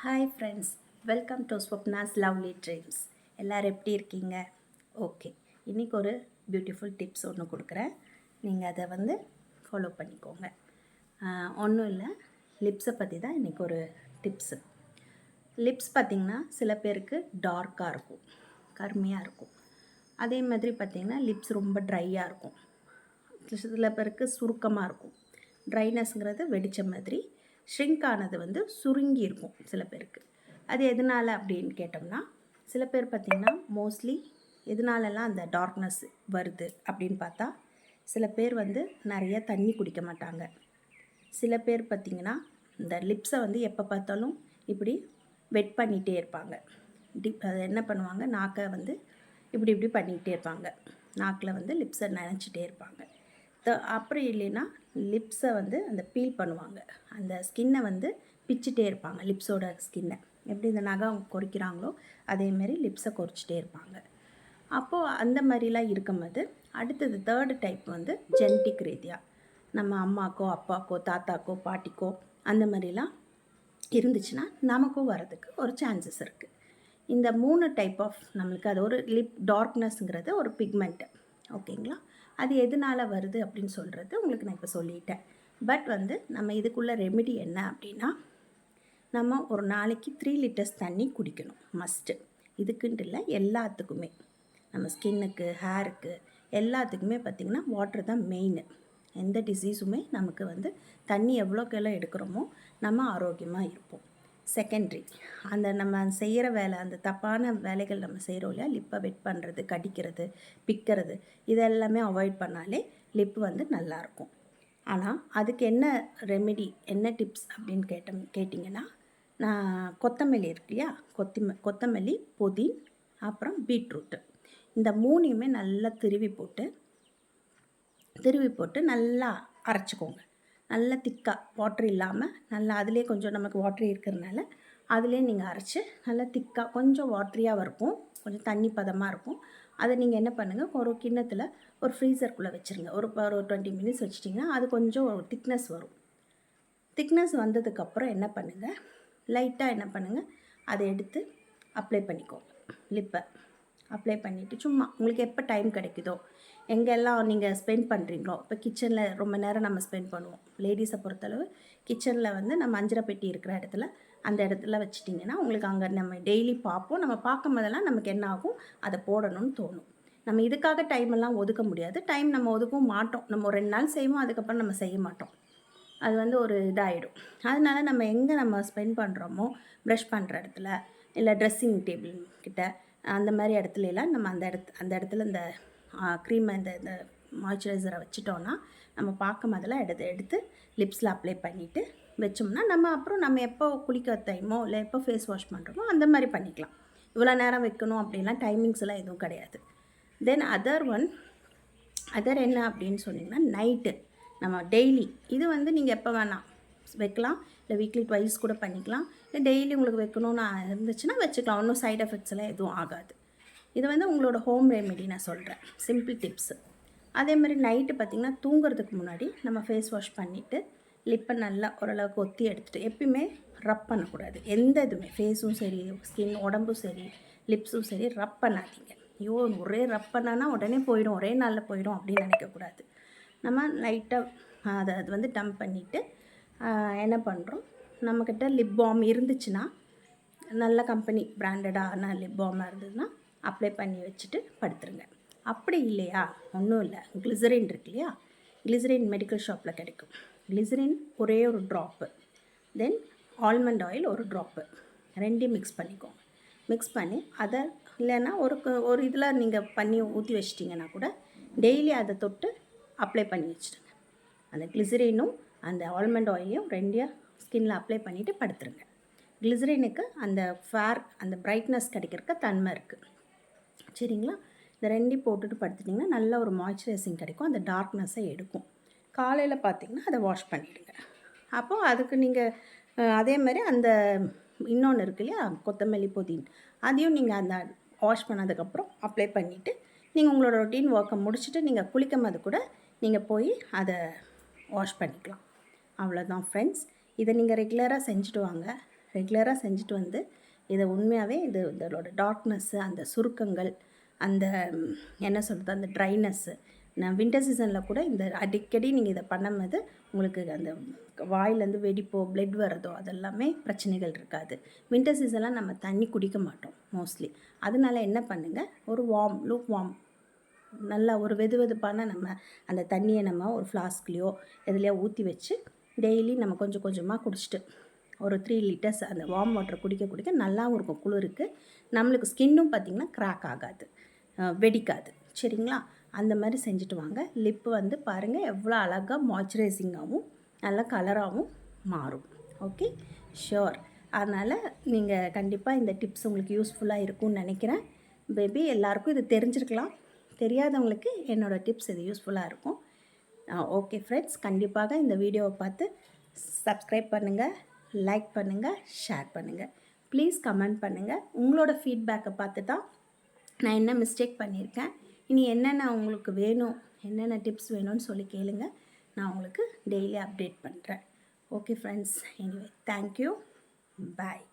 Hi friends, welcome to Swapna's lovely dreams. எல்லோரும் எப்படி இருக்கீங்க? ஓகே, இன்றைக்கி ஒரு பியூட்டிஃபுல் டிப்ஸ் ஒன்று கொடுக்குறேன். நீங்கள் அதை ஃபாலோ பண்ணிக்கோங்க. ஒன்றும் இல்லை, லிப்ஸை பற்றி தான் இன்றைக்கி ஒரு டிப்ஸு. லிப்ஸ் பார்த்திங்கன்னா சில பேருக்கு டார்க்காக இருக்கும், கருமையாக இருக்கும். அதே மாதிரி பார்த்திங்கன்னா லிப்ஸ் ரொம்ப ட்ரையாக இருக்கும். சில பேருக்கு சுருக்கமாக இருக்கும். ட்ரைனஸ்ங்கிறது வெடித்த மாதிரி, ஷ்ரிங்க் ஆனது சுருங்கி இருக்கும் சில பேருக்கு. அது எதனால் அப்படின்னு கேட்டோம்னா, சில பேர் பார்த்திங்கன்னா மோஸ்ட்லி எதனாலலாம் அந்த டார்க்னஸ் வருது அப்படின்னு பார்த்தா, சில பேர் நிறைய தண்ணி குடிக்க மாட்டாங்க. சில பேர் பார்த்திங்கன்னா இந்த லிப்ஸை எப்போ பார்த்தாலும் இப்படி வெட் பண்ணிகிட்டே இருப்பாங்க. அதை என்ன பண்ணுவாங்க, நாக்கை இப்படி இப்படி பண்ணிக்கிட்டே இருப்பாங்க. நாக்கில் லிப்ஸை நினச்சிட்டே இருப்பாங்க. அப்படி இல்லைன்னா லிப்ஸை அந்த பீல் பண்ணுவாங்க. அந்த ஸ்கின்னை பிச்சுட்டே இருப்பாங்க. லிப்ஸோட ஸ்கின்னை எப்படி இந்த நகம் கொறிக்கிறாங்களோ அதேமாரி லிப்ஸை கொறிச்சிட்டே இருப்பாங்க. அப்போது அந்த மாதிரிலாம் இருக்கும்போது அடுத்தது தேர்டு டைப் ஜெனட்டிக் ரீதியாக நம்ம அம்மாக்கோ அப்பாக்கோ தாத்தாக்கோ பாட்டிக்கோ அந்த மாதிரிலாம் இருந்துச்சுன்னா நமக்கும் வரதுக்கு ஒரு சான்சஸ் இருக்குது. இந்த 3 டைப் ஆஃப் நம்மளுக்கு அது ஒரு லிப் டார்க்னஸ்ங்கிறது ஒரு பிக்மெண்ட்டு. ஓகேங்களா? அது எதனால் வருது அப்படின்னு சொல்கிறது உங்களுக்கு நான் இப்போ சொல்லிட்டேன். பட் நம்ம இதுக்குள்ளே ரெமெடி என்ன அப்படின்னா, நம்ம ஒரு நாளைக்கு 3 லிட்டர்ஸ் தண்ணி குடிக்கணும் மஸ்ட்டு. இதுக்குன்ட்டு இல்லை, எல்லாத்துக்குமே நம்ம ஸ்கின்னுக்கு, ஹேருக்கு, எல்லாத்துக்குமே பார்த்திங்கன்னா வாட்டர் தான் மெயின். எந்த டிசீஸுமே நமக்கு தண்ணி எவ்வளோக்கு எவ்வளோ எடுக்கிறோமோ நம்ம ஆரோக்கியமாக இருப்போம். செகண்ட்ரி, அந்த நம்ம செய்கிற வேலை, அந்த தப்பான வேலைகள் நம்ம செய்கிறோம் இல்லையா, லிப்பை வெட் பண்ணுறது, கடிக்கிறது, பிக்கிறது, இதெல்லாமே அவாய்ட் பண்ணாலே லிப்பு நல்லாயிருக்கும். ஆனால் அதுக்கு என்ன ரெமெடி, என்ன டிப்ஸ் அப்படின்னு கேட்டிங்கன்னா, நான் கொத்தமல்லி இருக்கு இல்லையா, கொத்தமல்லி, புதினா, அப்புறம் பீட்ரூட்டு, இந்த 3யுமே நல்லா திருவி போட்டு நல்லா அரைச்சிக்கோங்க. நல்லா திக்காக, வாட்ரு இல்லாமல் நல்லா, அதிலே கொஞ்சம் நமக்கு வாட்ரு இருக்கிறதுனால அதிலே நீங்கள் அரைச்சி நல்லா திக்காக, கொஞ்சம் வாட்ரியாக இருக்கும், கொஞ்சம் தண்ணி பதமாக இருக்கும். அதை நீங்கள் என்ன பண்ணுங்கள், ஒரு கிண்ணத்தில் ஒரு ஃப்ரீசருக்குள்ளே வச்சுருங்க. ஒரு 20 மினிட்ஸ் வச்சிட்டிங்கன்னா அது கொஞ்சம் திக்னஸ் வரும். திக்னஸ் வந்ததுக்கப்புறம் என்ன பண்ணுங்கள், லைட்டாக என்ன பண்ணுங்கள், அதை எடுத்து அப்ளை பண்ணிக்கோங்க. லிப்பை அப்ளை பண்ணிவிட்டு சும்மா உங்களுக்கு எப்போ டைம் கிடைக்குதோ, எங்கெல்லாம் நீங்கள் ஸ்பெண்ட் பண்ணுறீங்களோ, இப்போ கிச்சனில் ரொம்ப நேரம் நம்ம ஸ்பெண்ட் பண்ணுவோம். லேடிஸை பொறுத்தளவு கிச்சனில் நம்ம அஞ்சரை பெட்டி இருக்கிற இடத்துல, அந்த இடத்துல வச்சிட்டிங்கன்னா உங்களுக்கு அங்கே நம்ம டெய்லி பார்ப்போம். நம்ம பார்க்கும் போதெல்லாம் நமக்கு என்ன ஆகும், அதை போடணும்னு தோணும். நம்ம இதுக்காக டைம் எல்லாம் ஒதுக்க முடியாது. டைம் நம்ம ஒதுக்கவும் மாட்டோம். நம்ம ஒரு 2 நாள் செய்வோம், அதுக்கப்புறம் நம்ம செய்ய மாட்டோம். அது ஒரு இதாகிடும். அதனால நம்ம எங்கே நம்ம ஸ்பெண்ட் பண்ணுறோமோ, ப்ரஷ் பண்ணுற இடத்துல, இல்லை ட்ரெஸ்ஸிங் டேபிள் கிட்ட, அந்த மாதிரி இடத்துலலாம் நம்ம அந்த இடத்துல இந்த க்ரீமை, இந்த மாய்ஸ்சரைசரை வச்சிட்டோன்னா, நம்ம பார்க்கும் அதெல்லாம் எடுத்து லிப்ஸில் அப்ளை பண்ணிவிட்டு வச்சோம்னா, நம்ம எப்போ குளிக்க டைமோ இல்லை எப்போ ஃபேஸ் வாஷ் பண்ணுறோமோ அந்த மாதிரி பண்ணிக்கலாம். இவ்வளோ நேரம் வைக்கணும் அப்படின்லாம் டைமிங்ஸ் எல்லாம் எதுவும் கிடையாது. தென் அதர் என்ன அப்படின்னு சொன்னிங்கன்னா, நைட்டு நம்ம டெய்லி இது நீங்கள் எப்போ வேணால் வைக்கலாம். இல்லை வீக்லி ட்வைஸ் கூட பண்ணிக்கலாம். இல்லை டெய்லி உங்களுக்கு வைக்கணும்னு இருந்துச்சுன்னா வச்சுக்கலாம். ஒன்றும் சைட் எஃபெக்ட்ஸ் எல்லாம் எதுவும் ஆகாது. இது உங்களோட ஹோம் ரெமெடி நான் சொல்கிறேன், சிம்பிள் டிப்ஸு. அதே மாதிரி நைட்டு பார்த்திங்கன்னா தூங்குறதுக்கு முன்னாடி நம்ம ஃபேஸ் வாஷ் பண்ணிவிட்டு லிப்பை நல்லா ஓரளவுக்கு ஒத்தி எடுத்துகிட்டு, எப்பயுமே ரப் பண்ணக்கூடாது. எந்த இதுவுமே ஃபேஸும் சரி, ஸ்கின் உடம்பும் சரி, லிப்ஸும் சரி, ரப் பண்ணாதீங்க. ஐயோ ஒரே ரப் பண்ணானா உடனே போயிடும், ஒரே நாளில் போயிடும் அப்படின்னு நினைக்கக்கூடாது. நம்ம லைட்டாக அது டம்ப் பண்ணிவிட்டு என்ன பண்ணுறோம், நம்மக்கிட்ட லிப் பாம் இருந்துச்சுன்னா, நல்ல கம்பெனி பிராண்டடான லிப் பாமாக இருந்ததுன்னா அப்ளை பண்ணி வச்சுட்டு படுத்துருங்க. அப்படி இல்லையா, ஒன்றும் இல்லை, கிளிசரின் இருக்கு இல்லையா, கிளிசரின் மெடிக்கல் ஷாப்பில் கிடைக்கும். கிளிசரின் ஒரே ஒரு ட்ராப்பு, தென் ஆல்மண்ட் ஆயில் ஒரு ட்ராப்பு, ரெண்டையும் மிக்ஸ் பண்ணிக்கோங்க. மிக்ஸ் பண்ணி அதை இல்லைன்னா ஒரு இதில் நீங்கள் பண்ணி ஊற்றி வச்சிட்டிங்கன்னா கூட டெய்லி அதை தொட்டு அப்ளை பண்ணி வச்சுடுங்க. அந்த கிளிசரினும் அந்த ஆல்மண்ட் ஆயிலையும் 2 ஸ்கின்னில் அப்ளை பண்ணிவிட்டு படுத்துருங்க. கிளிசரினுக்கு அந்த அந்த பிரைட்னஸ் கிடைக்கிறதுக்கு தன்மை இருக்குது. சரிங்களா? இந்த 2 போட்டுட்டு படுத்துட்டிங்கன்னா நல்ல ஒரு மாய்ஸ்சரைசிங் கிடைக்கும், அந்த டார்க்னஸை எடுக்கும். காலையில் பார்த்திங்கன்னா அதை வாஷ் பண்ணிவிடுங்க. அப்போது அதுக்கு நீங்கள் அதே மாதிரி அந்த இன்னொன்று இருக்கு இல்லையா, கொத்தமல்லி, புதினா, அதையும் நீங்கள் அந்த வாஷ் பண்ணதுக்கப்புறம் அப்ளை பண்ணிவிட்டு நீங்கள் உங்களோட ரொட்டீன் ஒர்க்கை முடிச்சுட்டு நீங்கள் குளிக்கும் போது கூட நீங்கள் போய் அதை வாஷ் பண்ணிக்கலாம். அவ்வளோதான் ஃப்ரெண்ட்ஸ். இதை நீங்கள் ரெகுலராக செஞ்சுட்டு வாங்க. ரெகுலராக செஞ்சுட்டு வந்து இதை உண்மையாகவே இதோட டார்க்னஸ்ஸு, அந்த சுருக்கங்கள், அந்த என்ன சொல்கிறது, அந்த ட்ரைனஸ்ஸு, நான் வின்டர் சீசனில் கூட இந்த அடிக்கடி நீங்கள் இதை பண்ணும்போது உங்களுக்கு அந்த வாயிலேருந்து வெடிப்போ பிளட் வரதோ அதெல்லாமே பிரச்சனைகள் இருக்காது. வின்டர் சீசன்லாம் நம்ம தண்ணி குடிக்க மாட்டோம் மோஸ்ட்லி. அதனால என்ன பண்ணுங்கள், ஒரு லூக் வார்ம் நல்லா ஒரு வெதுவெதுப்பான நம்ம அந்த தண்ணியை நம்ம ஒரு ஃப்ளாஸ்க்லேயோ எதுலையோ ஊற்றி வச்சு டெய்லி நம்ம கொஞ்சம் கொஞ்சமாக குடிச்சிட்டு ஒரு 3 லிட்டர்ஸ் அந்த வார்ம் வாட்டர் குடிக்க நல்லாவும் இருக்கும். குளிருக்கு நம்மளுக்கு ஸ்கின்னும் பார்த்திங்கன்னா கிராக் ஆகாது, வெடிக்காது. சரிங்களா? அந்த மாதிரி செஞ்சுட்டு வாங்க. லிப்பு வந்து பாருங்கள் எவ்வளோ அழகாக மாய்ஸ்சரைசிங்காகவும் நல்லா கலராகவும் மாறும். Okay, sure. அதனால் நீங்கள் கண்டிப்பாக இந்த டிப்ஸ் உங்களுக்கு யூஸ்ஃபுல்லாக இருக்கும்னு நினைக்கிறேன். பேபி எல்லாருக்கும் இது தெரிஞ்சிருக்கலாம். தெரியாதவங்களுக்கு என்னோடய டிப்ஸ் இது யூஸ்ஃபுல்லாக இருக்கும். ஓகே ஃப்ரெண்ட்ஸ், கண்டிப்பாக இந்த வீடியோவை பார்த்து சப்ஸ்கிரைப் பண்ணுங்கள், லைக் பண்ணுங்கள், ஷேர் பண்ணுங்கள். ப்ளீஸ் கமெண்ட் பண்ணுங்கள். உங்களோட ஃபீட்பேக்கை பார்த்து தான் நான் என்ன மிஸ்டேக் பண்ணியிருக்கேன், இனி என்னென்ன உங்களுக்கு வேணும், என்னென்ன டிப்ஸ் வேணும்னு சொல்லி கேளுங்க. நான் உங்களுக்கு டெய்லி அப்டேட் பண்ணுறேன். ஓகே ஃப்ரெண்ட்ஸ், எனிவே தேங்க்யூ, பாய்.